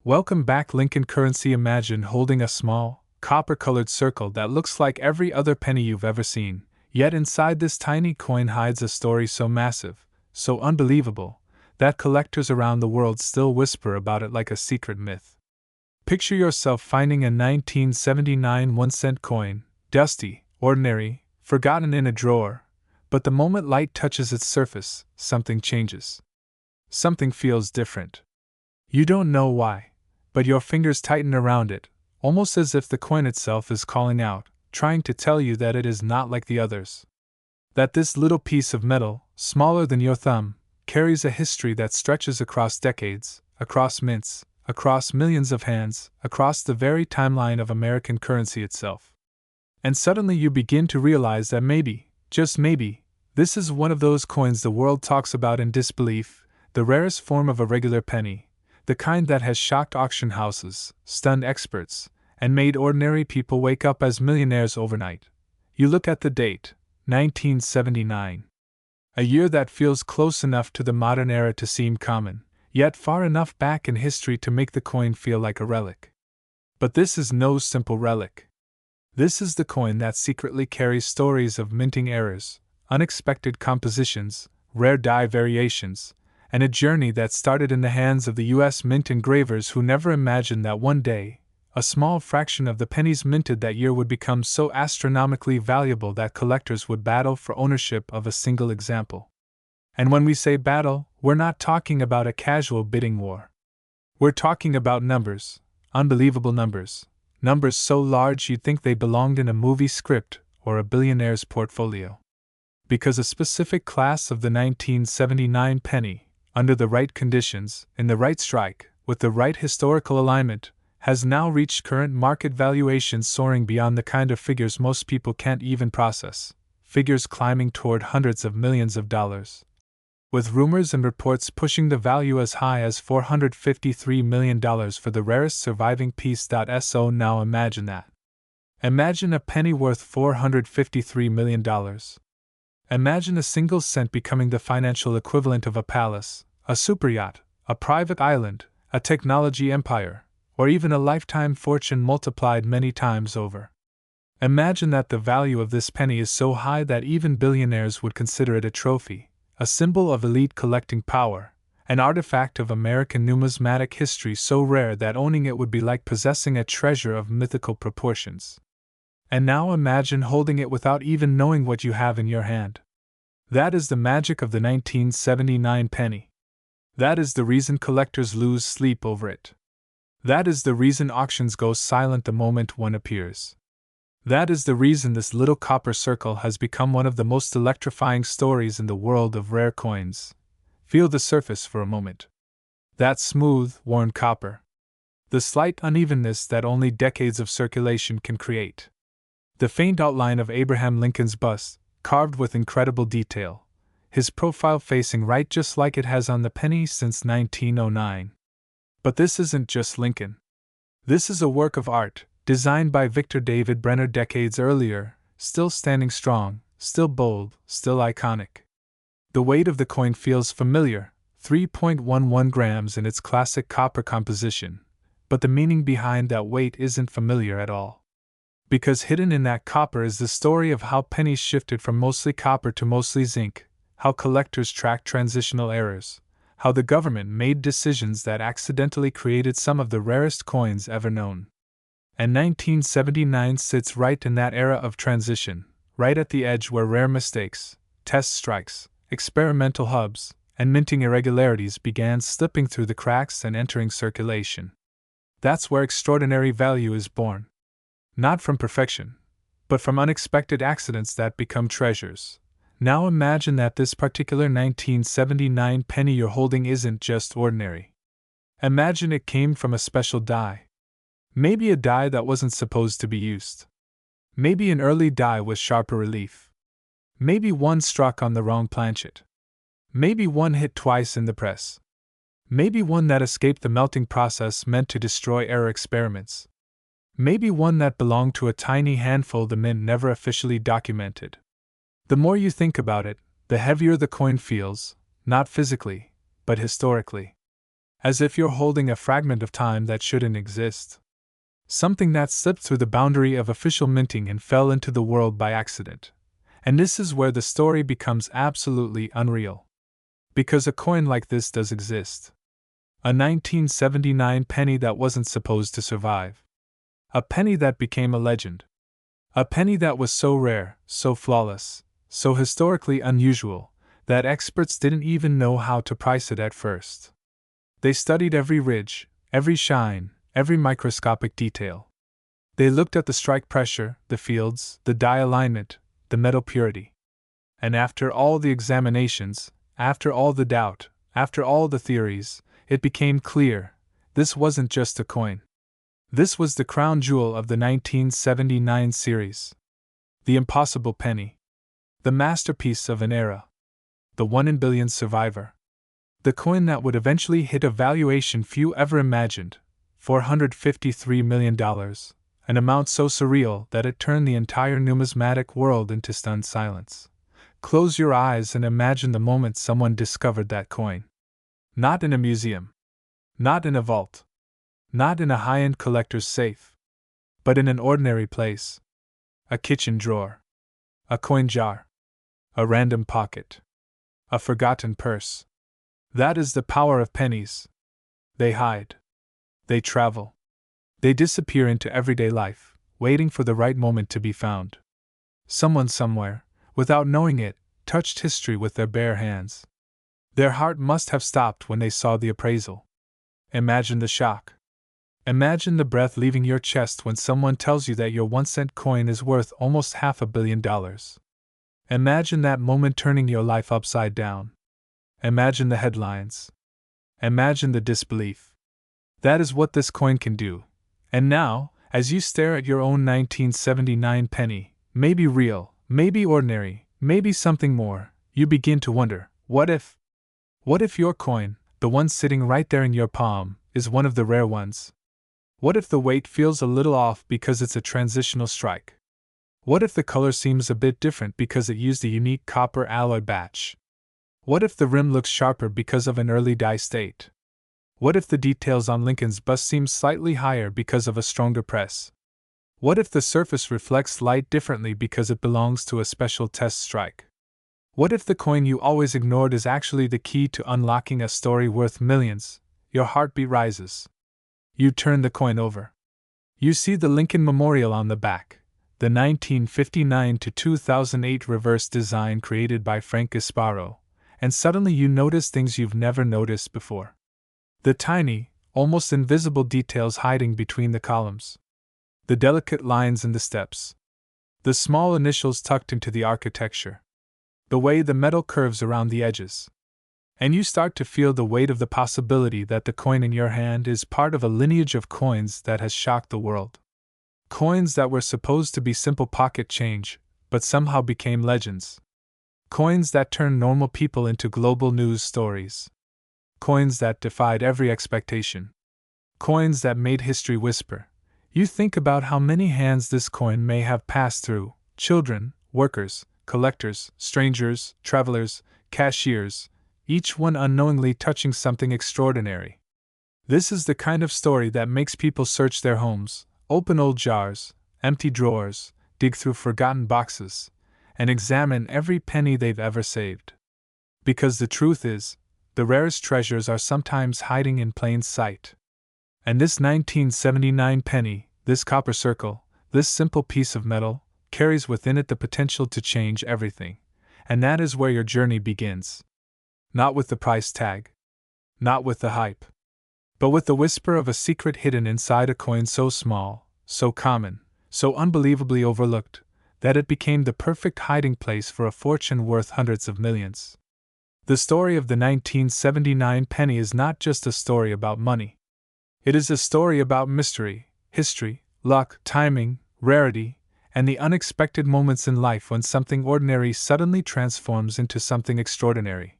Welcome back, Lincoln Currency. Imagine holding a small, copper-colored circle that looks like every other penny you've ever seen, yet inside this tiny coin hides a story so massive, so unbelievable, that collectors around the world still whisper about it like a secret myth. Picture yourself finding a 1979 1-cent coin, dusty, ordinary, forgotten in a drawer, but the moment light touches its surface, something changes. Something feels different. You don't know why, but your fingers tighten around it, almost as if the coin itself is calling out, trying to tell you that it is not like the others. That this little piece of metal, smaller than your thumb, carries a history that stretches across decades, across mints, across millions of hands, across the very timeline of American currency itself. And suddenly you begin to realize that maybe, just maybe, this is one of those coins the world talks about in disbelief, the rarest form of a regular penny, the kind that has shocked auction houses, stunned experts, and made ordinary people wake up as millionaires overnight. You look at the date, 1979. A year that feels close enough to the modern era to seem common, yet far enough back in history to make the coin feel like a relic. But this is no simple relic. This is the coin that secretly carries stories of minting errors, unexpected compositions, rare die variations, and a journey that started in the hands of the U.S. mint engravers who never imagined that one day, a small fraction of the pennies minted that year would become so astronomically valuable that collectors would battle for ownership of a single example. And when we say battle, we're not talking about a casual bidding war. We're talking about numbers, unbelievable numbers, numbers so large you'd think they belonged in a movie script or a billionaire's portfolio. Because a specific class of the 1979 penny, under the right conditions, in the right strike, with the right historical alignment, has now reached current market valuations soaring beyond the kind of figures most people can't even process, figures climbing toward hundreds of millions of dollars. With rumors and reports pushing the value as high as $453 million for the rarest surviving piece. So now imagine that. Imagine a penny worth $453 million. Imagine a single cent becoming the financial equivalent of a palace, a superyacht, a private island, a technology empire, or even a lifetime fortune multiplied many times over. Imagine that the value of this penny is so high that even billionaires would consider it a trophy, a symbol of elite collecting power, an artifact of American numismatic history so rare that owning it would be like possessing a treasure of mythical proportions. And now imagine holding it without even knowing what you have in your hand. That is the magic of the 1979 penny. That is the reason collectors lose sleep over it. That is the reason auctions go silent the moment one appears. That is the reason this little copper circle has become one of the most electrifying stories in the world of rare coins. Feel the surface for a moment. That smooth, worn copper. The slight unevenness that only decades of circulation can create. The faint outline of Abraham Lincoln's bust, carved with incredible detail, his profile facing right just like it has on the penny since 1909. But this isn't just Lincoln. This is a work of art, designed by Victor David Brenner decades earlier, still standing strong, still bold, still iconic. The weight of the coin feels familiar, 3.11 grams in its classic copper composition, but the meaning behind that weight isn't familiar at all. Because hidden in that copper is the story of how pennies shifted from mostly copper to mostly zinc, how collectors tracked transitional errors, how the government made decisions that accidentally created some of the rarest coins ever known. And 1979 sits right in that era of transition, right at the edge where rare mistakes, test strikes, experimental hubs, and minting irregularities began slipping through the cracks and entering circulation. That's where extraordinary value is born. Not from perfection, but from unexpected accidents that become treasures. Now imagine that this particular 1979 penny you're holding isn't just ordinary. Imagine it came from a special die. Maybe a die that wasn't supposed to be used. Maybe an early die with sharper relief. Maybe one struck on the wrong planchet. Maybe one hit twice in the press. Maybe one that escaped the melting process meant to destroy error experiments. Maybe one that belonged to a tiny handful the mint never officially documented. The more you think about it, the heavier the coin feels, not physically, but historically. As if you're holding a fragment of time that shouldn't exist. Something that slipped through the boundary of official minting and fell into the world by accident. And this is where the story becomes absolutely unreal. Because a coin like this does exist. A 1979 penny that wasn't supposed to survive. A penny that became a legend. A penny that was so rare, so flawless, so historically unusual, that experts didn't even know how to price it at first. They studied every ridge, every shine, every microscopic detail. They looked at the strike pressure, the fields, the die alignment, the metal purity. And after all the examinations, after all the doubt, after all the theories, it became clear, this wasn't just a coin. This was the crown jewel of the 1979 series. The impossible penny. The masterpiece of an era. The 1 in billion survivor. The coin that would eventually hit a valuation few ever imagined, $453 million, an amount so surreal that it turned the entire numismatic world into stunned silence. Close your eyes and imagine the moment someone discovered that coin. Not in a museum. Not in a vault. Not in a high-end collector's safe. But in an ordinary place. A kitchen drawer. A coin jar. A random pocket. A forgotten purse. That is the power of pennies. They hide. They travel. They disappear into everyday life, waiting for the right moment to be found. Someone somewhere, without knowing it, touched history with their bare hands. Their heart must have stopped when they saw the appraisal. Imagine the shock. Imagine the breath leaving your chest when someone tells you that your 1-cent coin is worth almost $500 million. Imagine that moment turning your life upside down. Imagine the headlines. Imagine the disbelief. That is what this coin can do. And now, as you stare at your own 1979 penny, maybe real, maybe ordinary, maybe something more, you begin to wonder, what if? What if your coin, the one sitting right there in your palm, is one of the rare ones? What if the weight feels a little off because it's a transitional strike? What if the color seems a bit different because it used a unique copper alloy batch? What if the rim looks sharper because of an early dye state? What if the details on Lincoln's bust seem slightly higher because of a stronger press? What if the surface reflects light differently because it belongs to a special test strike? What if the coin you always ignored is actually the key to unlocking a story worth millions? Your heartbeat rises. You turn the coin over. You see the Lincoln Memorial on the back, the 1959 to 2008 reverse design created by Frank Gasparo, and suddenly you notice things you've never noticed before. The tiny, almost invisible details hiding between the columns. The delicate lines in the steps. The small initials tucked into the architecture. The way the metal curves around the edges. And you start to feel the weight of the possibility that the coin in your hand is part of a lineage of coins that has shocked the world. Coins that were supposed to be simple pocket change, but somehow became legends. Coins that turned normal people into global news stories. Coins that defied every expectation. Coins that made history whisper. You think about how many hands this coin may have passed through: children, workers, collectors, strangers, travelers, cashiers, each one unknowingly touching something extraordinary. This is the kind of story that makes people search their homes, open old jars, empty drawers, dig through forgotten boxes, and examine every penny they've ever saved. Because the truth is, the rarest treasures are sometimes hiding in plain sight. And this 1979 penny, this copper circle, this simple piece of metal, carries within it the potential to change everything. And that is where your journey begins. Not with the price tag. Not with the hype. But with the whisper of a secret hidden inside a coin so small, so common, so unbelievably overlooked, that it became the perfect hiding place for a fortune worth hundreds of millions. The story of the 1979 penny is not just a story about money. It is a story about mystery, history, luck, timing, rarity, and the unexpected moments in life when something ordinary suddenly transforms into something extraordinary.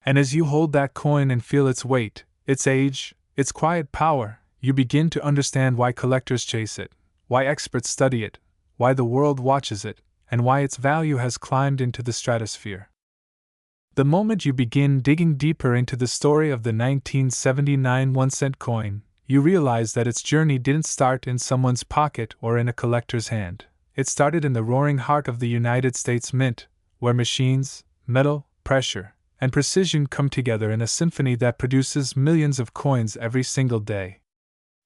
And as you hold that coin and feel its weight, its age, its quiet power, you begin to understand why collectors chase it, why experts study it, why the world watches it, and why its value has climbed into the stratosphere. The moment you begin digging deeper into the story of the 1979 1-cent coin, you realize that its journey didn't start in someone's pocket or in a collector's hand. It started in the roaring heart of the United States Mint, where machines, metal, pressure, and precision come together in a symphony that produces millions of coins every single day.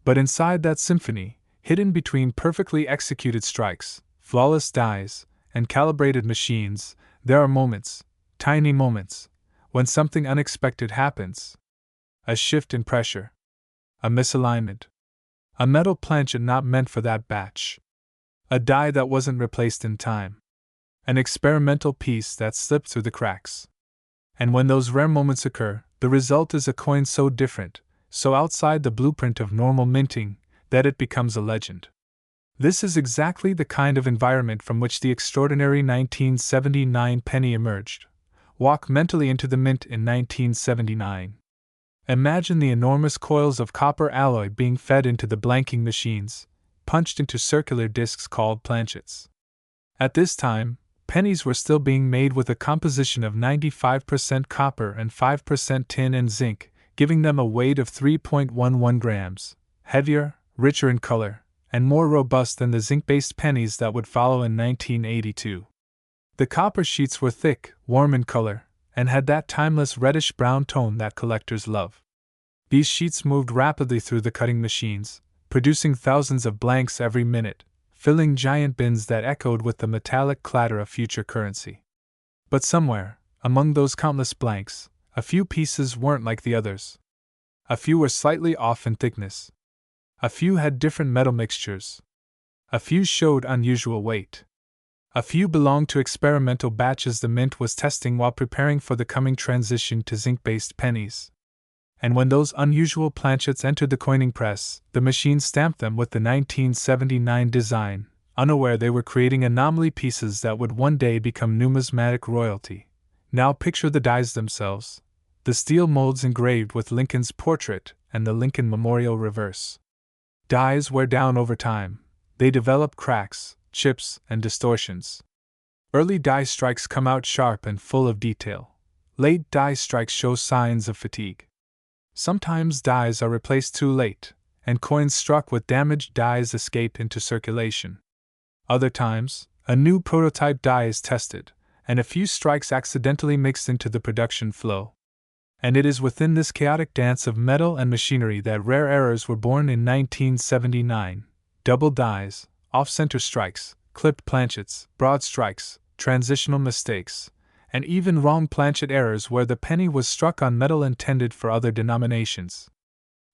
But inside that symphony, hidden between perfectly executed strikes, flawless dies, and calibrated machines, there are moments, tiny moments, when something unexpected happens. A shift in pressure. A misalignment. A metal planchet not meant for that batch. A die that wasn't replaced in time. An experimental piece that slipped through the cracks. And when those rare moments occur, the result is a coin so different, so outside the blueprint of normal minting, that it becomes a legend. This is exactly the kind of environment from which the extraordinary 1979 penny emerged. Walk mentally into the mint in 1979. Imagine the enormous coils of copper alloy being fed into the blanking machines, punched into circular discs called planchets. At this time, pennies were still being made with a composition of 95% copper and 5% tin and zinc, giving them a weight of 3.11 grams, heavier, richer in color, and more robust than the zinc-based pennies that would follow in 1982. The copper sheets were thick, warm in color, and had that timeless reddish-brown tone that collectors love. These sheets moved rapidly through the cutting machines, producing thousands of blanks every minute, filling giant bins that echoed with the metallic clatter of future currency. But somewhere, among those countless blanks, a few pieces weren't like the others. A few were slightly off in thickness. A few had different metal mixtures. A few showed unusual weight. A few belonged to experimental batches the mint was testing while preparing for the coming transition to zinc-based pennies. And when those unusual planchets entered the coining press, the machine stamped them with the 1979 design, unaware they were creating anomaly pieces that would one day become numismatic royalty. Now picture the dies themselves, the steel molds engraved with Lincoln's portrait and the Lincoln Memorial reverse. Dies wear down over time. They develop cracks, chips, and distortions. Early die strikes come out sharp and full of detail. Late die strikes show signs of fatigue. Sometimes dies are replaced too late, and coins struck with damaged dies escape into circulation. Other times, a new prototype die is tested, and a few strikes accidentally mixed into the production flow. And it is within this chaotic dance of metal and machinery that rare errors were born in 1979. Double dies, off-center strikes, clipped planchets, broad strikes, transitional mistakes, and even wrong planchet errors where the penny was struck on metal intended for other denominations.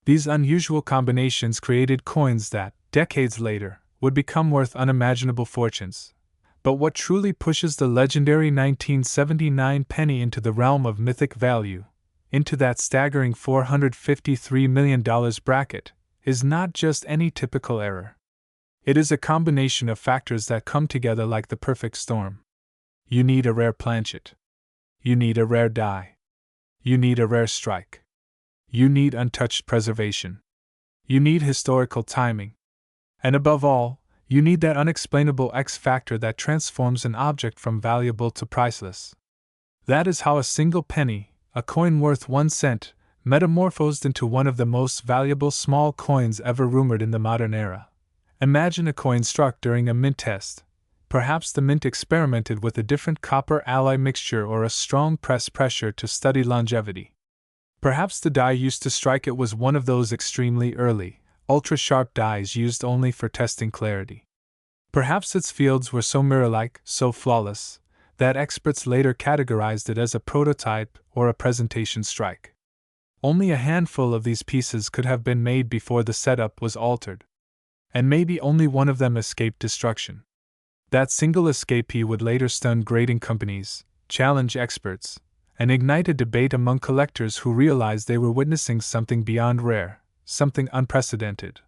These unusual combinations created coins that, decades later, would become worth unimaginable fortunes. But what truly pushes the legendary 1979 penny into the realm of mythic value, into that staggering $453 million bracket, is not just any typical error. It is a combination of factors that come together like the perfect storm. You need a rare planchet. You need a rare die. You need a rare strike. You need untouched preservation. You need historical timing. And above all, you need that unexplainable X factor that transforms an object from valuable to priceless. That is how a single penny, a coin worth 1 cent, metamorphosed into one of the most valuable small coins ever rumored in the modern era. Imagine a coin struck during a mint test. Perhaps the mint experimented with a different copper alloy mixture or a strong press pressure to study longevity. Perhaps the die used to strike it was one of those extremely early, ultra-sharp dies used only for testing clarity. Perhaps its fields were so mirror-like, so flawless, that experts later categorized it as a prototype or a presentation strike. Only a handful of these pieces could have been made before the setup was altered. And maybe only one of them escaped destruction. That single escapee would later stun grading companies, challenge experts, and ignite a debate among collectors who realized they were witnessing something beyond rare, something unprecedented.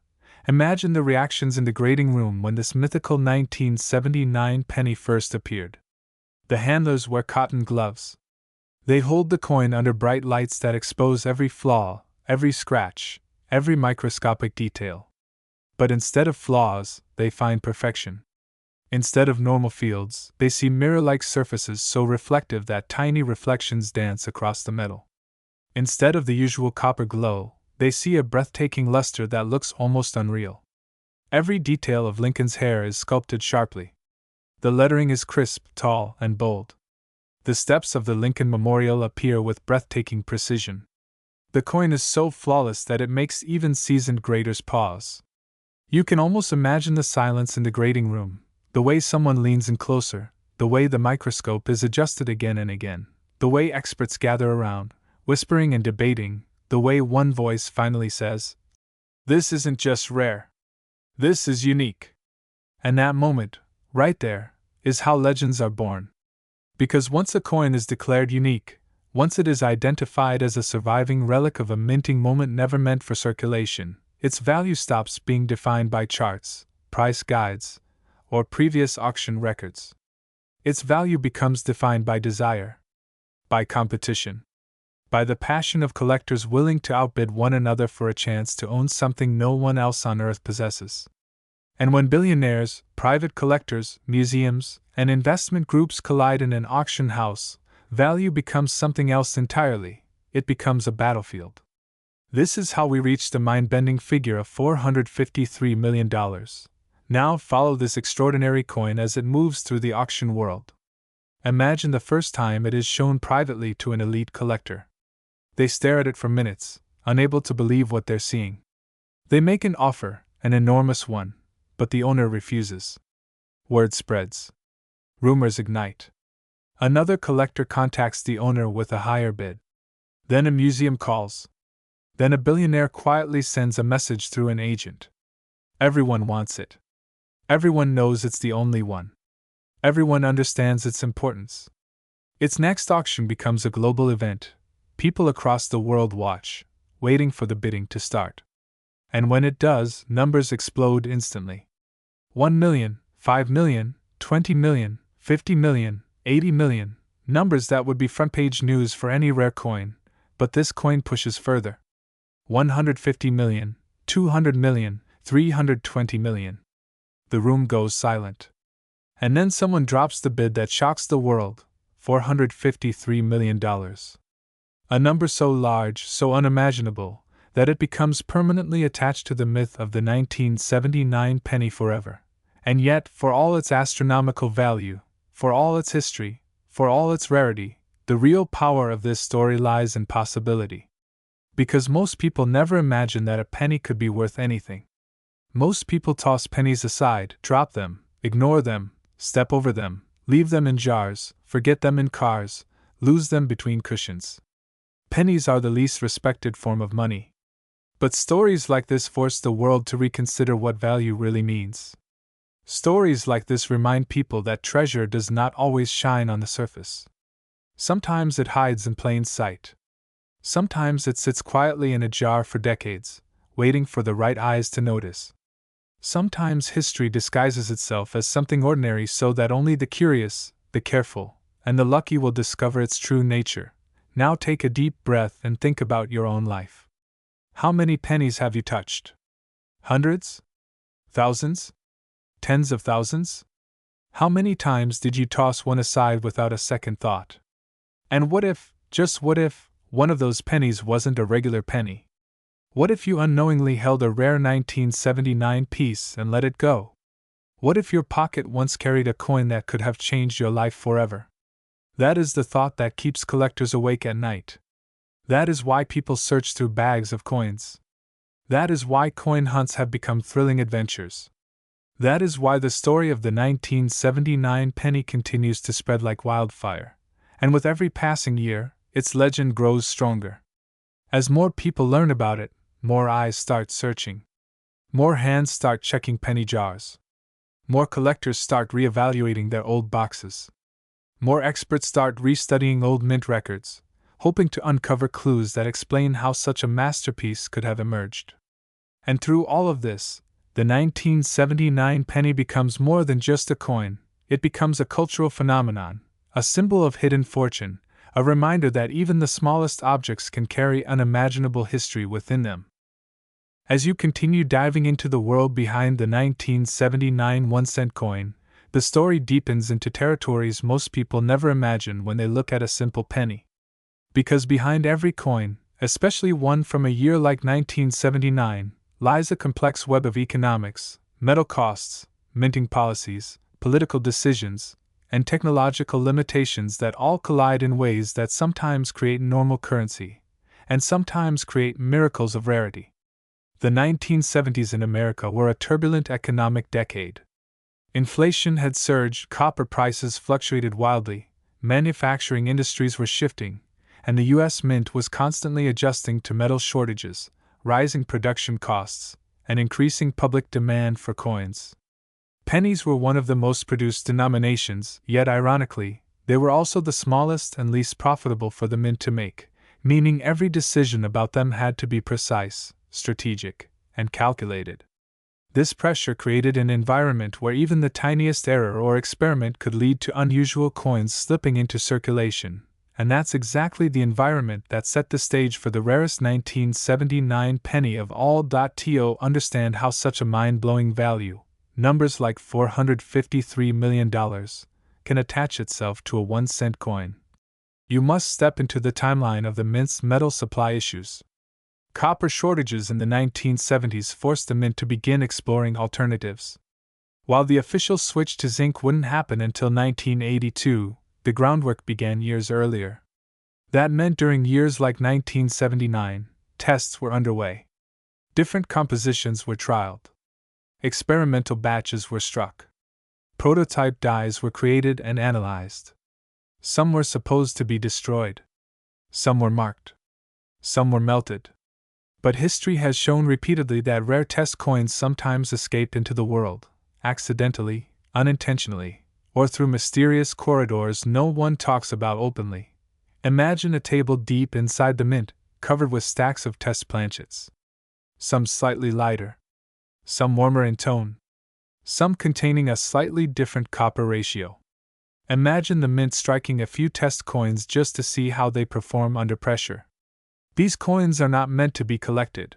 Imagine the reactions in the grading room when this mythical 1979 penny first appeared. The handlers wear cotton gloves. They hold the coin under bright lights that expose every flaw, every scratch, every microscopic detail. But instead of flaws, they find perfection. Instead of normal fields, they see mirror-like surfaces so reflective that tiny reflections dance across the metal. Instead of the usual copper glow, they see a breathtaking luster that looks almost unreal. Every detail of Lincoln's hair is sculpted sharply. The lettering is crisp, tall, and bold. The steps of the Lincoln Memorial appear with breathtaking precision. The coin is so flawless that it makes even seasoned graders pause. You can almost imagine the silence in the grading room, the way someone leans in closer, the way the microscope is adjusted again and again, the way experts gather around, whispering and debating, the way one voice finally says, "This isn't just rare. This is unique." And that moment, right there, is how legends are born. Because once a coin is declared unique, once it is identified as a surviving relic of a minting moment never meant for circulation, its value stops being defined by charts, price guides, or previous auction records. Its value becomes defined by desire, by competition, by the passion of collectors willing to outbid one another for a chance to own something no one else on earth possesses. And when billionaires, private collectors, museums, and investment groups collide in an auction house, value becomes something else entirely. It becomes a battlefield. This is how we reach the mind-bending figure of $453 million. Now follow this extraordinary coin as it moves through the auction world. Imagine the first time it is shown privately to an elite collector. They stare at it for minutes, unable to believe what they're seeing. They make an offer, an enormous one, but the owner refuses. Word spreads. Rumors ignite. Another collector contacts the owner with a higher bid. Then a museum calls. Then a billionaire quietly sends a message through an agent. Everyone wants it. Everyone knows it's the only one. Everyone understands its importance. Its next auction becomes a global event. People across the world watch, waiting for the bidding to start. And when it does, numbers explode instantly. 1 million, 5 million, 20 million, 50 million, 80 million, numbers that would be front-page news for any rare coin, but this coin pushes further. 150 million, 200 million, 320 million. The room goes silent. And then someone drops the bid that shocks the world, $453 million. A number so large, so unimaginable, that it becomes permanently attached to the myth of the 1979 penny forever. And yet, for all its astronomical value, for all its history, for all its rarity, the real power of this story lies in possibility. Because most people never imagine that a penny could be worth anything. Most people toss pennies aside, drop them, ignore them, step over them, leave them in jars, forget them in cars, lose them between cushions. Pennies are the least respected form of money. But stories like this force the world to reconsider what value really means. Stories like this remind people that treasure does not always shine on the surface. Sometimes it hides in plain sight. Sometimes it sits quietly in a jar for decades, waiting for the right eyes to notice. Sometimes history disguises itself as something ordinary so that only the curious, the careful, and the lucky will discover its true nature. Now take a deep breath and think about your own life. How many pennies have you touched? Hundreds? Thousands? Tens of thousands? How many times did you toss one aside without a second thought? And what if, just what if, one of those pennies wasn't a regular penny? What if you unknowingly held a rare 1979 piece and let it go? What if your pocket once carried a coin that could have changed your life forever? That is the thought that keeps collectors awake at night. That is why people search through bags of coins. That is why coin hunts have become thrilling adventures. That is why the story of the 1979 penny continues to spread like wildfire, and with every passing year, its legend grows stronger. As more people learn about it, more eyes start searching. More hands start checking penny jars. More collectors start reevaluating their old boxes. More experts start restudying old mint records, hoping to uncover clues that explain how such a masterpiece could have emerged. And through all of this, the 1979 penny becomes more than just a coin. It becomes a cultural phenomenon, a symbol of hidden fortune, a reminder that even the smallest objects can carry unimaginable history within them. As you continue diving into the world behind the 1979 1-cent coin, The story deepens into territories most people never imagine when they look at a simple penny. Because behind every coin, especially one from a year like 1979, lies a complex web of economics, metal costs, minting policies, political decisions, and technological limitations that all collide in ways that sometimes create normal currency, and sometimes create miracles of rarity. The 1970s in America were a turbulent economic decade. Inflation had surged, copper prices fluctuated wildly, manufacturing industries were shifting, and the U.S. Mint was constantly adjusting to metal shortages, rising production costs, and increasing public demand for coins. Pennies were one of the most produced denominations, yet ironically, they were also the smallest and least profitable for the mint to make, meaning every decision about them had to be precise, strategic, and calculated. This pressure created an environment where even the tiniest error or experiment could lead to unusual coins slipping into circulation, and that's exactly the environment that set the stage for the rarest 1979 penny of all. To understand how such a mind-blowing value, numbers like $453 million, can attach itself to a 1-cent coin, you must step into the timeline of the mint's metal supply issues. Copper shortages in the 1970s forced the mint to begin exploring alternatives. While the official switch to zinc wouldn't happen until 1982, the groundwork began years earlier. That meant during years like 1979, tests were underway. Different compositions were trialed. Experimental batches were struck. Prototype dies were created and analyzed. Some were supposed to be destroyed. Some were marked. Some were melted. But history has shown repeatedly that rare test coins sometimes escape into the world, accidentally, unintentionally, or through mysterious corridors no one talks about openly. Imagine a table deep inside the mint, covered with stacks of test planchets. Some slightly lighter. Some warmer in tone. Some containing a slightly different copper ratio. Imagine the mint striking a few test coins just to see how they perform under pressure. These coins are not meant to be collected.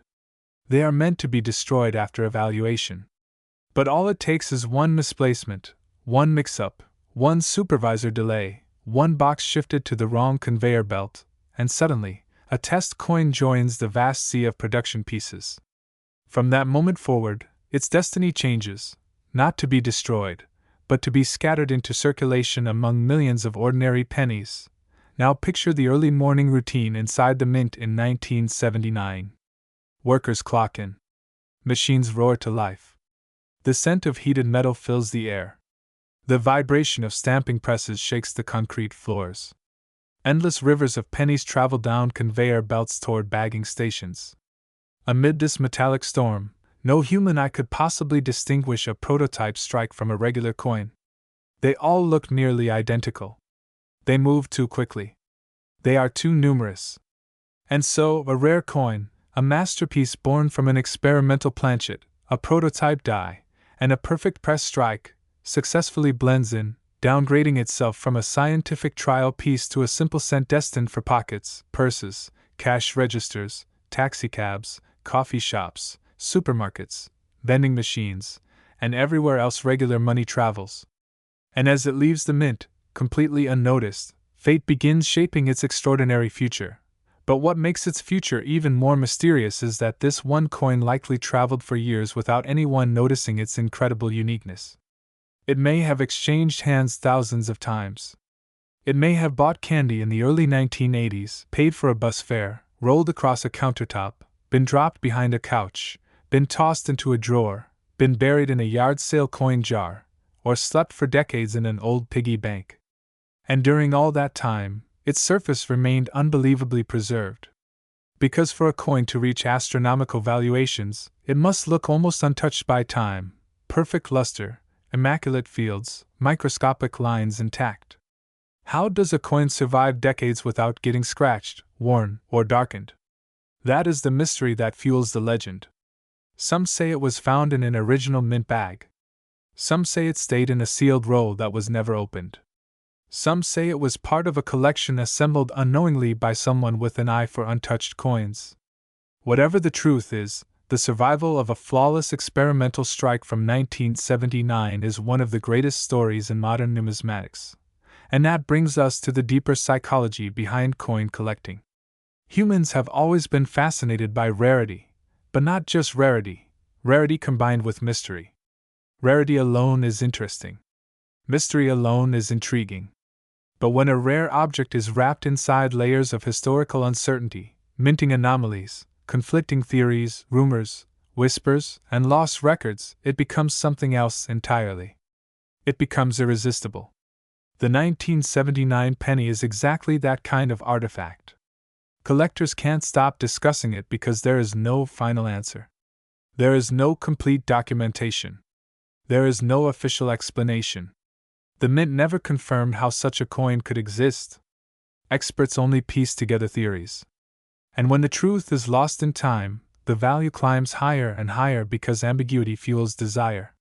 They are meant to be destroyed after evaluation. But all it takes is one misplacement, one mix-up, one supervisor delay, one box shifted to the wrong conveyor belt, and suddenly, a test coin joins the vast sea of production pieces. From that moment forward, its destiny changes, not to be destroyed, but to be scattered into circulation among millions of ordinary pennies. Now picture the early morning routine inside the mint in 1979. Workers clock in. Machines roar to life. The scent of heated metal fills the air. The vibration of stamping presses shakes the concrete floors. Endless rivers of pennies travel down conveyor belts toward bagging stations. Amid this metallic storm, no human eye could possibly distinguish a prototype strike from a regular coin. They all look nearly identical. They move too quickly. They are too numerous. And so, a rare coin, a masterpiece born from an experimental planchet, a prototype die, and a perfect press strike, successfully blends in, downgrading itself from a scientific trial piece to a simple cent destined for pockets, purses, cash registers, taxicabs, coffee shops, supermarkets, vending machines, and everywhere else regular money travels. And as it leaves the mint, completely unnoticed, fate begins shaping its extraordinary future. But what makes its future even more mysterious is that this one coin likely traveled for years without anyone noticing its incredible uniqueness. It may have exchanged hands thousands of times. It may have bought candy in the early 1980s, paid for a bus fare, rolled across a countertop, been dropped behind a couch, been tossed into a drawer, been buried in a yard sale coin jar, or slept for decades in an old piggy bank. And during all that time, its surface remained unbelievably preserved. Because for a coin to reach astronomical valuations, it must look almost untouched by time, perfect luster, immaculate fields, microscopic lines intact. How does a coin survive decades without getting scratched, worn, or darkened? That is the mystery that fuels the legend. Some say it was found in an original mint bag. Some say it stayed in a sealed roll that was never opened. Some say it was part of a collection assembled unknowingly by someone with an eye for untouched coins. Whatever the truth is, the survival of a flawless experimental strike from 1979 is one of the greatest stories in modern numismatics. And that brings us to the deeper psychology behind coin collecting. Humans have always been fascinated by rarity, but not just rarity, rarity combined with mystery. Rarity alone is interesting. Mystery alone is intriguing. But when a rare object is wrapped inside layers of historical uncertainty, minting anomalies, conflicting theories, rumors, whispers, and lost records, it becomes something else entirely. It becomes irresistible. The 1979 penny is exactly that kind of artifact. Collectors can't stop discussing it because there is no final answer. There is no complete documentation. There is no official explanation. The mint never confirmed how such a coin could exist. Experts only piece together theories. And when the truth is lost in time, the value climbs higher and higher because ambiguity fuels desire.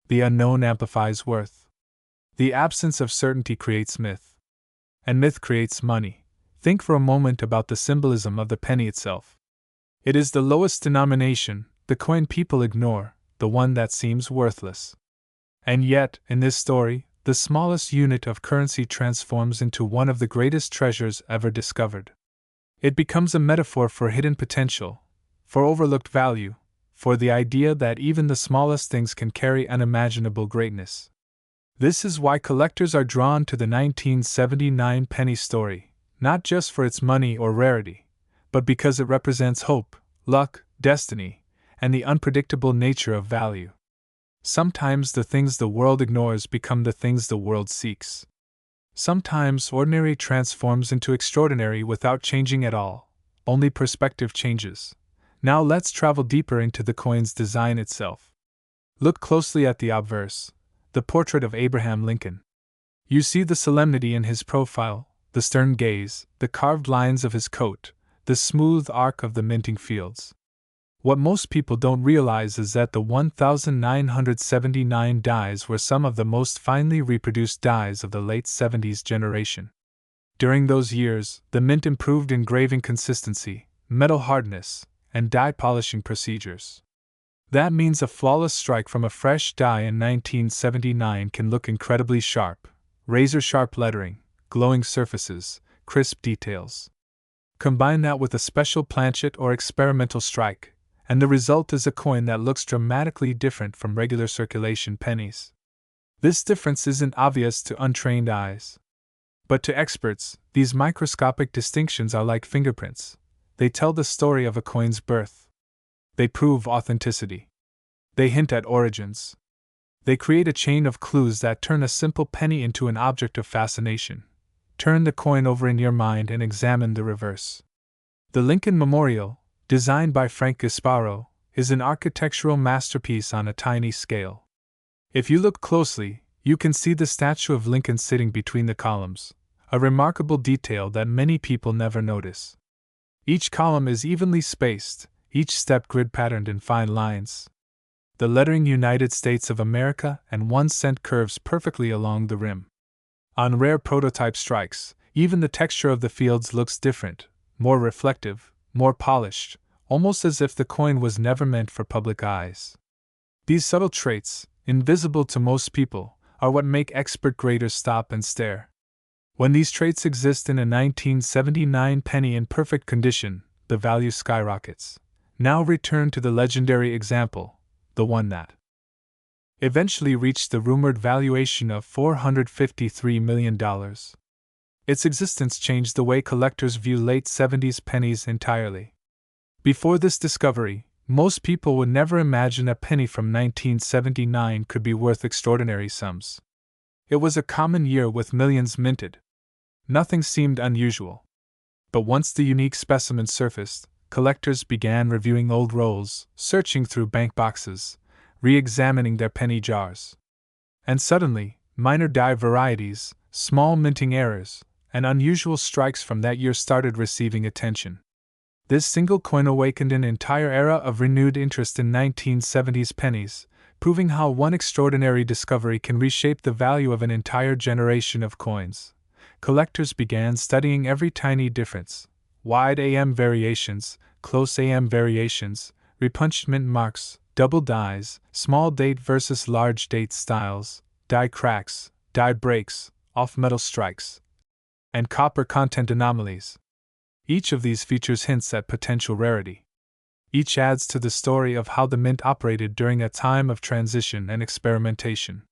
The unknown amplifies worth. The absence of certainty creates myth. And myth creates money. Think for a moment about the symbolism of the penny itself. It is the lowest denomination, the coin people ignore, the one that seems worthless. And yet, in this story, the smallest unit of currency transforms into one of the greatest treasures ever discovered. It becomes a metaphor for hidden potential, for overlooked value, for the idea that even the smallest things can carry unimaginable greatness. This is why collectors are drawn to the 1979 penny story, not just for its money or rarity, but because it represents hope, luck, destiny, and the unpredictable nature of value. Sometimes the things the world ignores become the things the world seeks. Sometimes ordinary transforms into extraordinary without changing at all, only perspective changes. Now let's travel deeper into the coin's design itself. Look closely at the obverse, the portrait of Abraham Lincoln. You see the solemnity in his profile, the stern gaze, the carved lines of his coat, the smooth arc of the minting fields. What most people don't realize is that the 1,979 dies were some of the most finely reproduced dies of the late 70s generation. During those years, the mint improved engraving consistency, metal hardness, and die polishing procedures. That means a flawless strike from a fresh die in 1979 can look incredibly sharp, razor-sharp lettering, glowing surfaces, crisp details. Combine that with a special planchet or experimental strike, and the result is a coin that looks dramatically different from regular circulation pennies. This difference isn't obvious to untrained eyes. But to experts, these microscopic distinctions are like fingerprints. They tell the story of a coin's birth. They prove authenticity. They hint at origins. They create a chain of clues that turn a simple penny into an object of fascination. Turn the coin over in your mind and examine the reverse. The Lincoln Memorial, designed by Frank Gasparo, is an architectural masterpiece on a tiny scale. If you look closely, you can see the statue of Lincoln sitting between the columns, a remarkable detail that many people never notice. Each column is evenly spaced, each step grid patterned in fine lines. The lettering United States of America and 1 cent curves perfectly along the rim. On rare prototype strikes, even the texture of the fields looks different, more reflective, more polished, almost as if the coin was never meant for public eyes. These subtle traits, invisible to most people, are what make expert graders stop and stare. When these traits exist in a 1979 penny in perfect condition, the value skyrockets. Now return to the legendary example, the one that eventually reached the rumored valuation of $453 million. Its existence changed the way collectors view late 70s pennies entirely. Before this discovery, most people would never imagine a penny from 1979 could be worth extraordinary sums. It was a common year with millions minted. Nothing seemed unusual. But once the unique specimen surfaced, collectors began reviewing old rolls, searching through bank boxes, re-examining their penny jars. And suddenly, minor die varieties, small minting errors, and unusual strikes from that year started receiving attention. This single coin awakened an entire era of renewed interest in 1970s pennies, proving how one extraordinary discovery can reshape the value of an entire generation of coins. Collectors began studying every tiny difference: wide AM variations, close AM variations, repunched mint marks, double dies, small date versus large date styles, die cracks, die breaks, off-metal strikes, and copper content anomalies. Each of these features hints at potential rarity. Each adds to the story of how the mint operated during a time of transition and experimentation.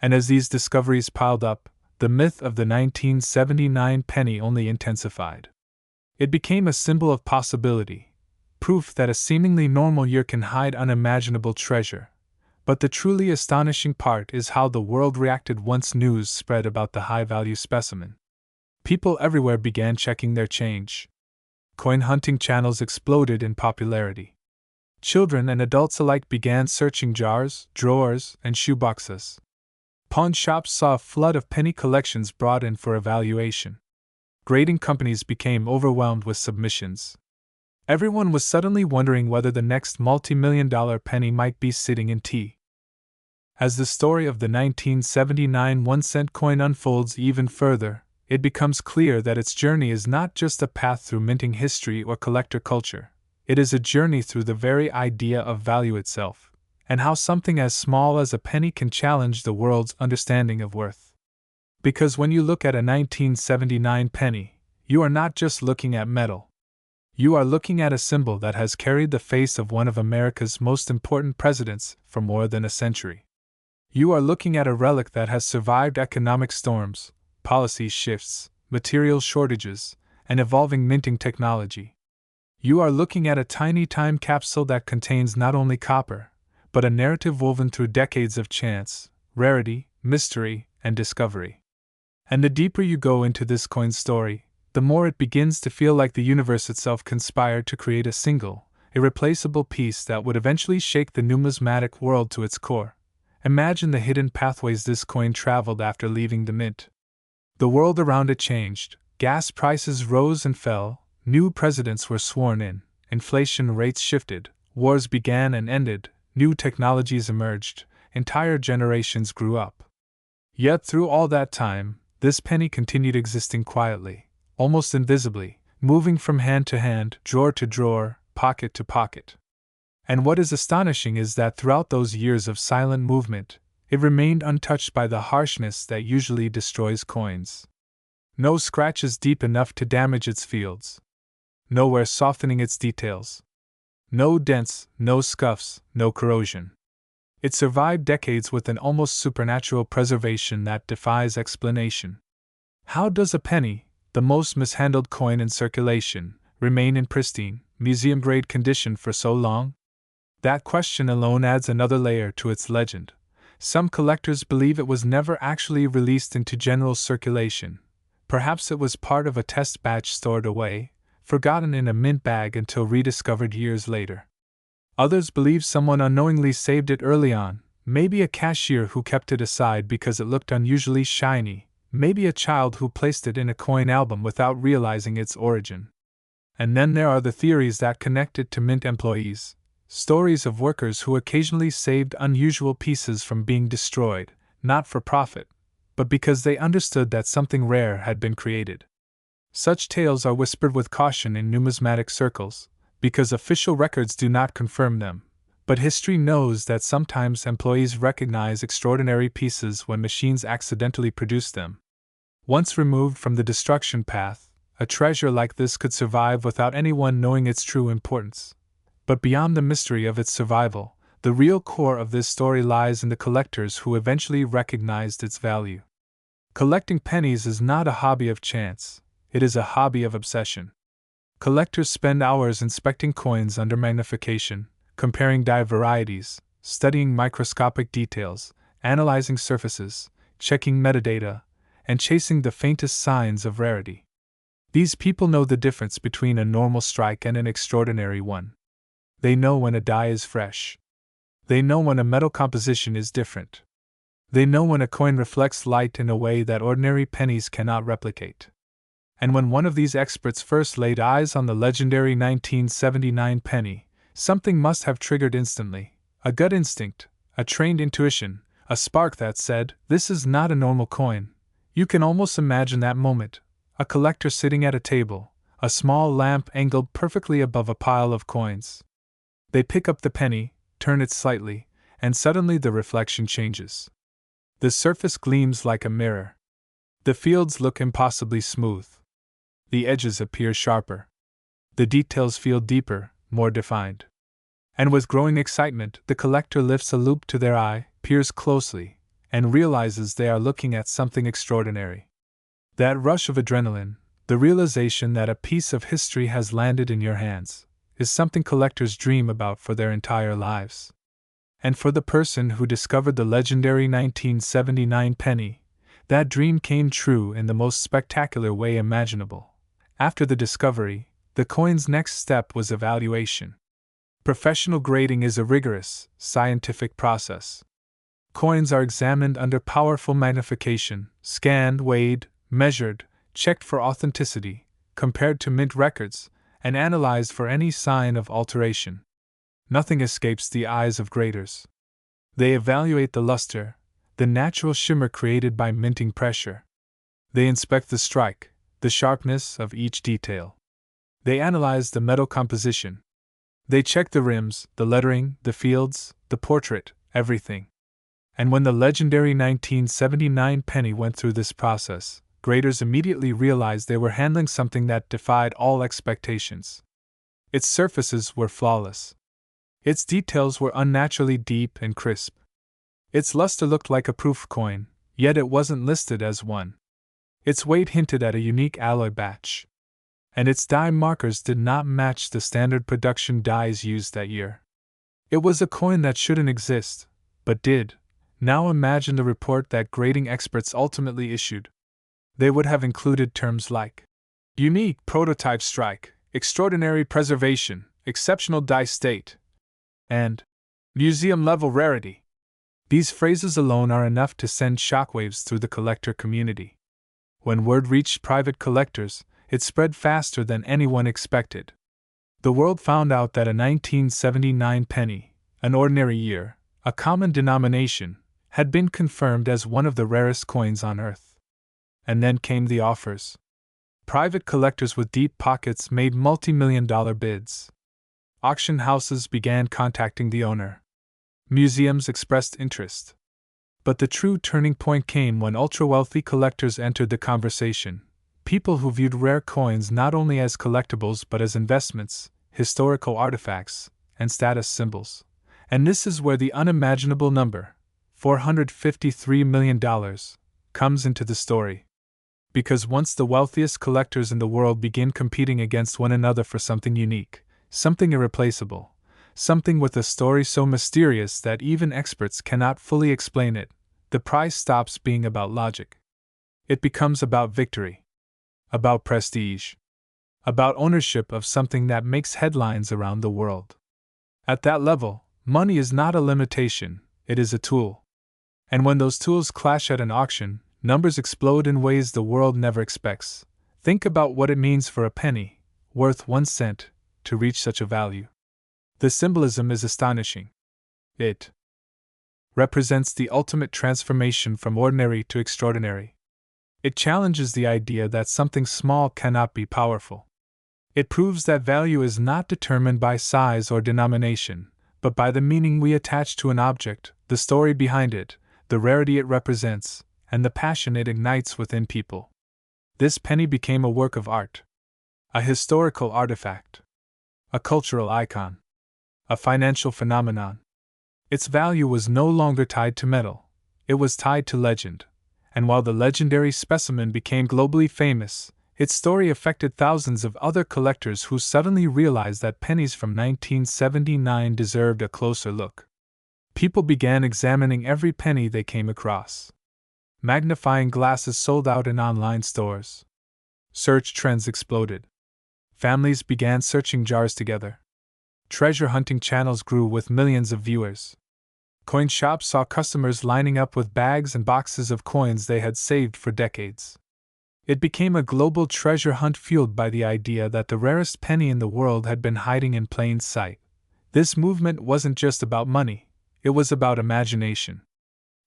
And as these discoveries piled up, the myth of the 1979 penny only intensified. It became a symbol of possibility, proof that a seemingly normal year can hide unimaginable treasure. But the truly astonishing part is how the world reacted once news spread about the high-value specimen. People everywhere began checking their change. Coin hunting channels exploded in popularity. Children and adults alike began searching jars, drawers, and shoeboxes. Pawn shops saw a flood of penny collections brought in for evaluation. Grading companies became overwhelmed with submissions. Everyone was suddenly wondering whether the next multi-million-dollar penny might be sitting in tea. As the story of the 1979 1-cent coin unfolds even further, it becomes clear that its journey is not just a path through minting history or collector culture. It is a journey through the very idea of value itself, and how something as small as a penny can challenge the world's understanding of worth. Because when you look at a 1979 penny, you are not just looking at metal. You are looking at a symbol that has carried the face of one of America's most important presidents for more than a century. You are looking at a relic that has survived economic storms, policy shifts, material shortages, and evolving minting technology. You are looking at a tiny time capsule that contains not only copper, but a narrative woven through decades of chance, rarity, mystery, and discovery. And the deeper you go into this coin's story, the more it begins to feel like the universe itself conspired to create a single, irreplaceable piece that would eventually shake the numismatic world to its core. Imagine the hidden pathways this coin traveled after leaving the mint. The world around it changed, gas prices rose and fell, new presidents were sworn in, inflation rates shifted, wars began and ended, new technologies emerged, entire generations grew up. Yet through all that time, this penny continued existing quietly, almost invisibly, moving from hand to hand, drawer to drawer, pocket to pocket. And what is astonishing is that throughout those years of silent movement, it remained untouched by the harshness that usually destroys coins. No scratches deep enough to damage its fields. Nowhere softening its details. No dents, no scuffs, no corrosion. It survived decades with an almost supernatural preservation that defies explanation. How does a penny, the most mishandled coin in circulation, remain in pristine, museum-grade condition for so long? That question alone adds another layer to its legend. Some collectors believe it was never actually released into general circulation. Perhaps it was part of a test batch stored away, forgotten in a mint bag until rediscovered years later. Others believe someone unknowingly saved it early on, maybe a cashier who kept it aside because it looked unusually shiny, maybe a child who placed it in a coin album without realizing its origin. And then there are the theories that connect it to mint employees. Stories of workers who occasionally saved unusual pieces from being destroyed, not for profit, but because they understood that something rare had been created. Such tales are whispered with caution in numismatic circles, because official records do not confirm them, but history knows that sometimes employees recognize extraordinary pieces when machines accidentally produce them. Once removed from the destruction path, a treasure like this could survive without anyone knowing its true importance. But beyond the mystery of its survival, the real core of this story lies in the collectors who eventually recognized its value. Collecting pennies is not a hobby of chance, it is a hobby of obsession. Collectors spend hours inspecting coins under magnification, comparing die varieties, studying microscopic details, analyzing surfaces, checking metadata, and chasing the faintest signs of rarity. These people know the difference between a normal strike and an extraordinary one. They know when a die is fresh. They know when a metal composition is different. They know when a coin reflects light in a way that ordinary pennies cannot replicate. And when one of these experts first laid eyes on the legendary 1979 penny, something must have triggered instantly. A gut instinct, a trained intuition, a spark that said, "This is not a normal coin." You can almost imagine that moment. A collector sitting at a table, a small lamp angled perfectly above a pile of coins. They pick up the penny, turn it slightly, and suddenly the reflection changes. The surface gleams like a mirror. The fields look impossibly smooth. The edges appear sharper. The details feel deeper, more defined. And with growing excitement, the collector lifts a loupe to their eye, peers closely, and realizes they are looking at something extraordinary. That rush of adrenaline, the realization that a piece of history has landed in your hands, is something collectors dream about for their entire lives. And for the person who discovered the legendary 1979 penny, that dream came true in the most spectacular way imaginable. After the discovery, the coin's next step was evaluation. Professional grading is a rigorous, scientific process. Coins are examined under powerful magnification, scanned, weighed, measured, checked for authenticity, compared to mint records, and analyzed for any sign of alteration. Nothing escapes the eyes of graders. They evaluate the luster, the natural shimmer created by minting pressure. They inspect the strike, the sharpness of each detail. They analyze the metal composition. They check the rims, the lettering, the fields, the portrait, everything. And when the legendary 1979 penny went through this process, graders immediately realized they were handling something that defied all expectations. Its surfaces were flawless. Its details were unnaturally deep and crisp. Its luster looked like a proof coin, yet it wasn't listed as one. Its weight hinted at a unique alloy batch. And its die markers did not match the standard production dies used that year. It was a coin that shouldn't exist, but did. Now imagine the report that grading experts ultimately issued. They would have included terms like unique prototype strike, extraordinary preservation, exceptional die state, and museum-level rarity. These phrases alone are enough to send shockwaves through the collector community. When word reached private collectors, it spread faster than anyone expected. The world found out that a 1979 penny, an ordinary year, a common denomination, had been confirmed as one of the rarest coins on Earth. And then came the offers. Private collectors with deep pockets made multi-million-dollar bids. Auction houses began contacting the owner. Museums expressed interest. But the true turning point came when ultra-wealthy collectors entered the conversation. People who viewed rare coins not only as collectibles but as investments, historical artifacts, and status symbols. And this is where the unimaginable number, $453 million, comes into the story. Because once the wealthiest collectors in the world begin competing against one another for something unique, something irreplaceable, something with a story so mysterious that even experts cannot fully explain it, the prize stops being about logic. It becomes about victory. About prestige. About ownership of something that makes headlines around the world. At that level, money is not a limitation, it is a tool. And when those tools clash at an auction, numbers explode in ways the world never expects. Think about what it means for a penny, worth 1 cent, to reach such a value. The symbolism is astonishing. It represents the ultimate transformation from ordinary to extraordinary. It challenges the idea that something small cannot be powerful. It proves that value is not determined by size or denomination, but by the meaning we attach to an object, the story behind it, the rarity it represents, and the passion it ignites within people. This penny became a work of art, a historical artifact, a cultural icon, a financial phenomenon. Its value was no longer tied to metal, it was tied to legend. And while the legendary specimen became globally famous, its story affected thousands of other collectors who suddenly realized that pennies from 1979 deserved a closer look. People began examining every penny they came across. Magnifying glasses sold out in online stores. Search trends exploded. Families began searching jars together. Treasure hunting channels grew with millions of viewers. Coin shops saw customers lining up with bags and boxes of coins they had saved for decades. It became a global treasure hunt fueled by the idea that the rarest penny in the world had been hiding in plain sight. This movement wasn't just about money, it was about imagination.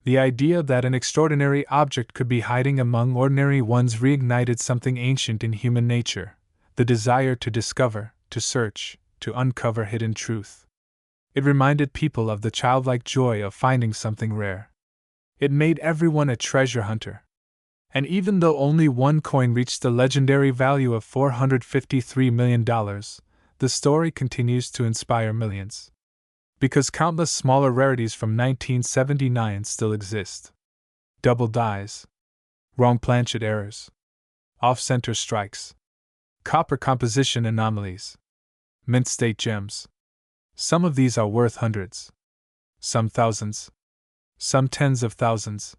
The idea that an extraordinary object could be hiding among ordinary ones reignited something ancient in human nature, the desire to discover, to search, to uncover hidden truth. It reminded people of the childlike joy of finding something rare. It made everyone a treasure hunter. And even though only one coin reached the legendary value of $453 million, the story continues to inspire millions. Because countless smaller rarities from 1979 still exist. Double dies, wrong planchet errors, off-center strikes, copper composition anomalies, mint state gems. Some of these are worth hundreds, some thousands, some tens of thousands.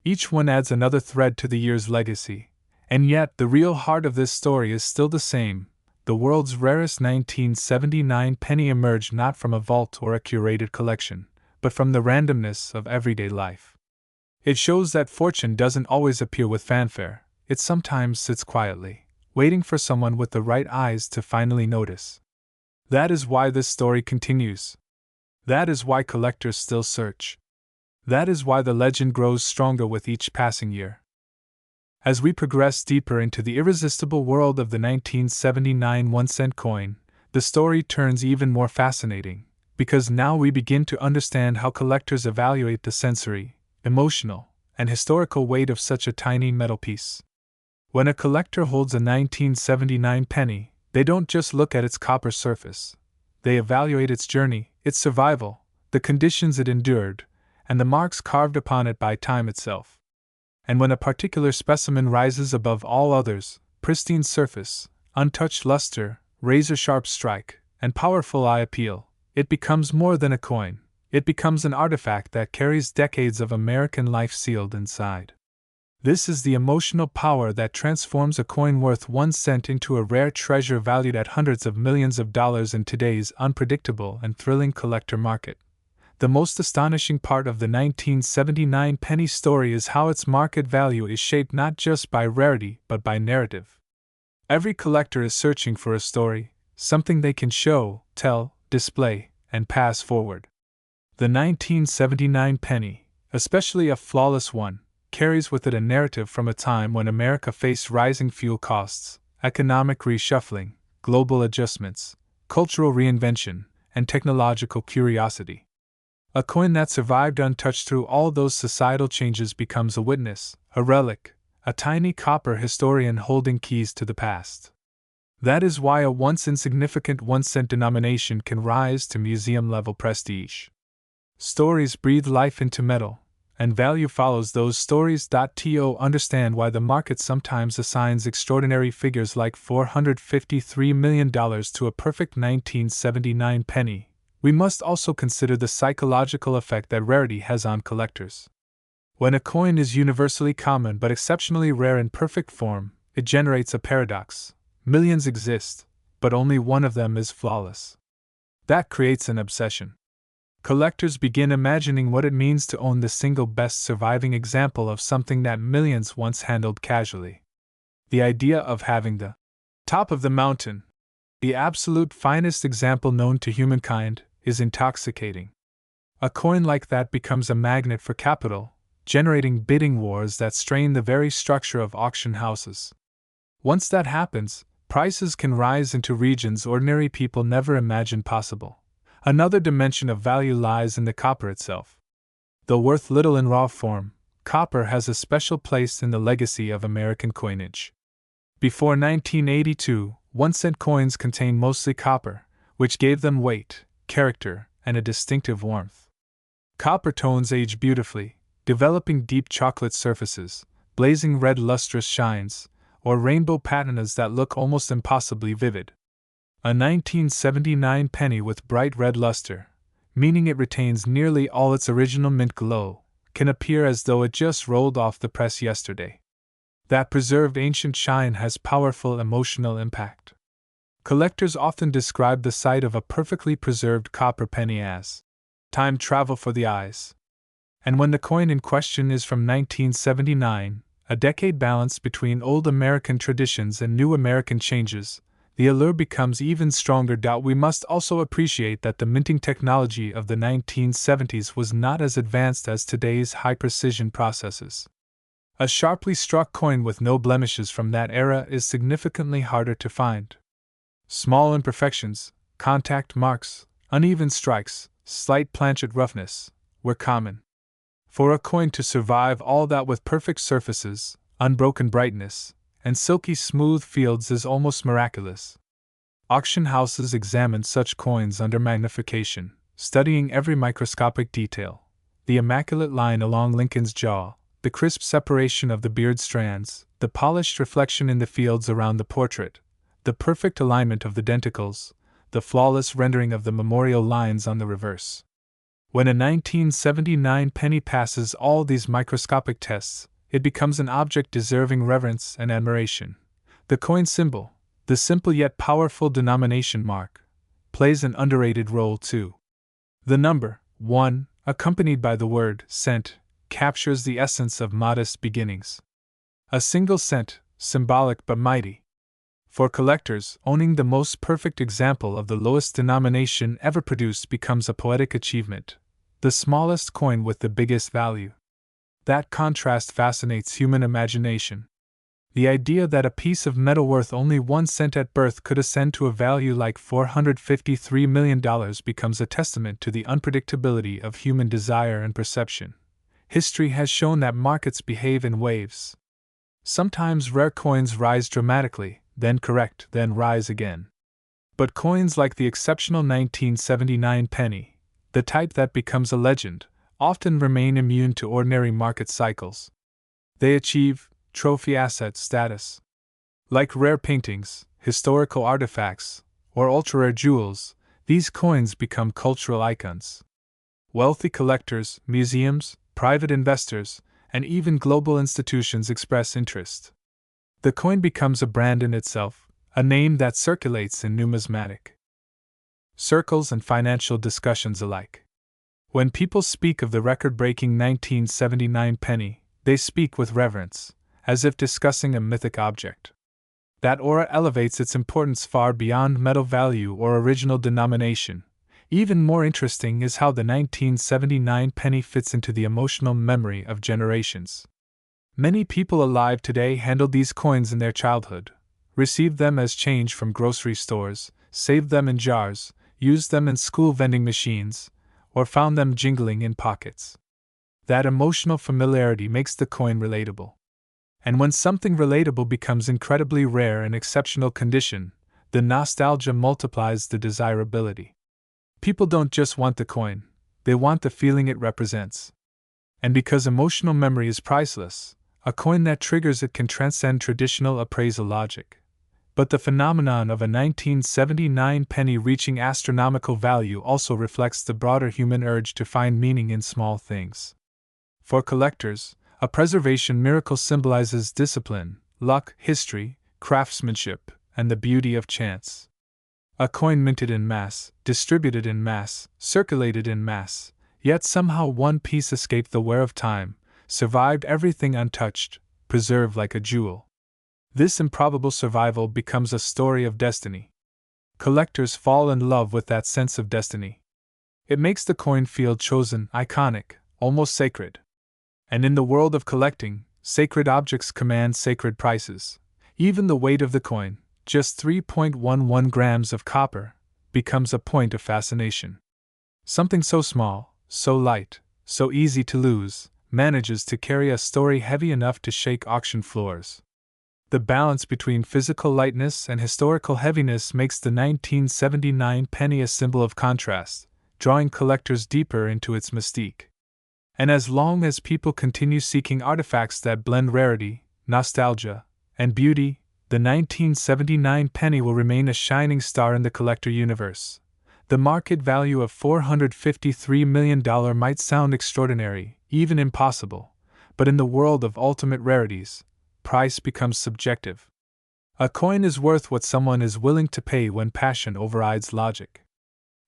Each one adds another thread to the year's legacy, and yet the real heart of this story is still the same. The world's rarest 1979 penny emerged not from a vault or a curated collection, but from the randomness of everyday life. It shows that fortune doesn't always appear with fanfare, it sometimes sits quietly, waiting for someone with the right eyes to finally notice. That is why this story continues. That is why collectors still search. That is why the legend grows stronger with each passing year. As we progress deeper into the irresistible world of the 1979 1-cent coin, the story turns even more fascinating, because now we begin to understand how collectors evaluate the sensory, emotional, and historical weight of such a tiny metal piece. When a collector holds a 1979 penny, they don't just look at its copper surface. They evaluate its journey, its survival, the conditions it endured, and the marks carved upon it by time itself. And when a particular specimen rises above all others, pristine surface, untouched luster, razor-sharp strike, and powerful eye appeal, it becomes more than a coin. It becomes an artifact that carries decades of American life sealed inside. This is the emotional power that transforms a coin worth 1 cent into a rare treasure valued at hundreds of millions of dollars in today's unpredictable and thrilling collector market. The most astonishing part of the 1979 penny story is how its market value is shaped not just by rarity but by narrative. Every collector is searching for a story, something they can show, tell, display, and pass forward. The 1979 penny, especially a flawless one, carries with it a narrative from a time when America faced rising fuel costs, economic reshuffling, global adjustments, cultural reinvention, and technological curiosity. A coin that survived untouched through all those societal changes becomes a witness, a relic, a tiny copper historian holding keys to the past. That is why a once insignificant 1-cent denomination can rise to museum-level prestige. Stories breathe life into metal, and value follows those stories. To understand why the market sometimes assigns extraordinary figures like $453 million to a perfect 1979 penny, we must also consider the psychological effect that rarity has on collectors. When a coin is universally common but exceptionally rare in perfect form, it generates a paradox. Millions exist, but only one of them is flawless. That creates an obsession. Collectors begin imagining what it means to own the single best surviving example of something that millions once handled casually. The idea of having the top of the mountain, the absolute finest example known to humankind, is intoxicating. A coin like that becomes a magnet for capital, generating bidding wars that strain the very structure of auction houses. Once that happens, prices can rise into regions ordinary people never imagined possible. Another dimension of value lies in the copper itself. Though worth little in raw form, copper has a special place in the legacy of American coinage. Before 1982, 1-cent coins contained mostly copper, which gave them weight, character, and a distinctive warmth. Copper tones age beautifully, developing deep chocolate surfaces, blazing red lustrous shines, or rainbow patinas that look almost impossibly vivid. A 1979 penny with bright red luster, meaning it retains nearly all its original mint glow, can appear as though it just rolled off the press yesterday. That preserved ancient shine has powerful emotional impact. Collectors often describe the sight of a perfectly preserved copper penny as time travel for the eyes. And when the coin in question is from 1979, a decade balanced between old American traditions and new American changes, the allure becomes even stronger. We must also appreciate that the minting technology of the 1970s was not as advanced as today's high-precision processes. A sharply struck coin with no blemishes from that era is significantly harder to find. Small imperfections, contact marks, Uneven strikes, slight planchet roughness, were common. For a coin to survive all that with perfect surfaces, unbroken brightness, and silky smooth fields is almost miraculous. Auction houses examined such coins under magnification, studying every microscopic detail: the immaculate line along Lincoln's jaw, the crisp separation of the beard strands, the polished reflection in the fields around the portrait, the perfect alignment of the denticles, the flawless rendering of the memorial lines on the reverse. When a 1979 penny passes all these microscopic tests, it becomes an object deserving reverence and admiration. The coin symbol, the simple yet powerful denomination mark, plays an underrated role too. The number 1, accompanied by the word cent, captures the essence of modest beginnings. A single cent, symbolic but mighty. For collectors, owning the most perfect example of the lowest denomination ever produced becomes a poetic achievement. The smallest coin with the biggest value. That contrast fascinates human imagination. The idea that a piece of metal worth only 1 cent at birth could ascend to a value like $453 million becomes a testament to the unpredictability of human desire and perception. History has shown that markets behave in waves. Sometimes rare coins rise dramatically, then correct, then rise again. But coins like the exceptional 1979 penny, the type that becomes a legend, often remain immune to ordinary market cycles. They achieve trophy asset status. Like rare paintings, historical artifacts, or ultra-rare jewels, these coins become cultural icons. Wealthy collectors, museums, private investors, and even global institutions express interest. The coin becomes a brand in itself, a name that circulates in numismatic circles and financial discussions alike. When people speak of the record-breaking 1979 penny, they speak with reverence, as if discussing a mythic object. That aura elevates its importance far beyond metal value or original denomination. Even more interesting is how the 1979 penny fits into the emotional memory of generations. Many people alive today handled these coins in their childhood, received them as change from grocery stores, saved them in jars, used them in school vending machines, or found them jingling in pockets. That emotional familiarity makes the coin relatable. And when something relatable becomes incredibly rare and exceptional condition, the nostalgia multiplies the desirability. People don't just want the coin, they want the feeling it represents. And because emotional memory is priceless, a coin that triggers it can transcend traditional appraisal logic. But the phenomenon of a 1979 penny reaching astronomical value also reflects the broader human urge to find meaning in small things. For collectors, a preservation miracle symbolizes discipline, luck, history, craftsmanship, and the beauty of chance. A coin minted in mass, distributed in mass, circulated in mass, yet somehow one piece escaped the wear of time, survived everything untouched, preserved like a jewel. This improbable survival becomes a story of destiny. Collectors fall in love with that sense of destiny. It makes the coin feel chosen, iconic, almost sacred. And in the world of collecting, sacred objects command sacred prices. Even the weight of the coin, just 3.11 grams of copper, becomes a point of fascination. Something so small, so light, so easy to lose, manages to carry a story heavy enough to shake auction floors. The balance between physical lightness and historical heaviness makes the 1979 penny a symbol of contrast, drawing collectors deeper into its mystique. And as long as people continue seeking artifacts that blend rarity, nostalgia, and beauty, the 1979 penny will remain a shining star in the collector universe. The market value of $453 million might sound extraordinary, even impossible, but in the world of ultimate rarities, price becomes subjective. A coin is worth what someone is willing to pay when passion overrides logic.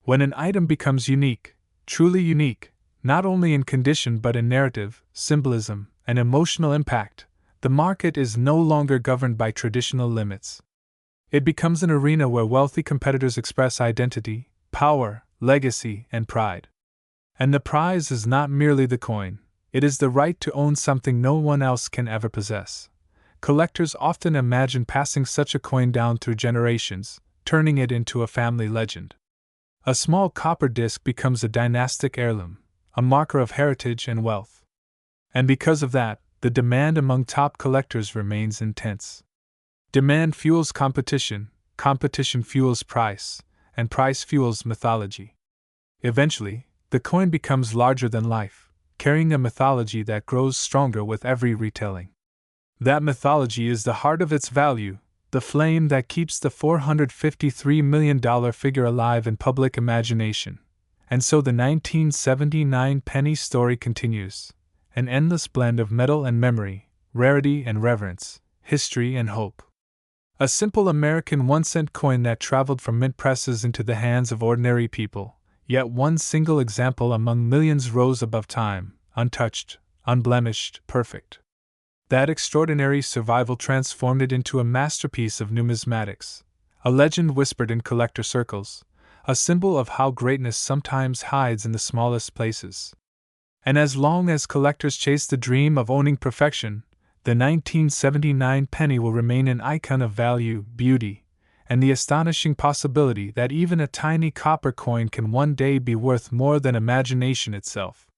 When an item becomes unique, truly unique, not only in condition but in narrative, symbolism, and emotional impact, the market is no longer governed by traditional limits. It becomes an arena where wealthy competitors express identity, power, legacy, and pride. And the prize is not merely the coin, it is the right to own something no one else can ever possess. Collectors often imagine passing such a coin down through generations, turning it into a family legend. A small copper disc becomes a dynastic heirloom, a marker of heritage and wealth. And because of that, the demand among top collectors remains intense. Demand fuels competition, competition fuels price, and price fuels mythology. Eventually, the coin becomes larger than life, carrying a mythology that grows stronger with every retelling. That mythology is the heart of its value, the flame that keeps the $453 million figure alive in public imagination. And so the 1979 penny story continues, an endless blend of metal and memory, rarity and reverence, history and hope. A simple American 1-cent coin that traveled from mint presses into the hands of ordinary people, yet one single example among millions rose above time, untouched, unblemished, perfect. That extraordinary survival transformed it into a masterpiece of numismatics, a legend whispered in collector circles, a symbol of how greatness sometimes hides in the smallest places. And as long as collectors chase the dream of owning perfection, the 1979 penny will remain an icon of value, beauty, and the astonishing possibility that even a tiny copper coin can one day be worth more than imagination itself.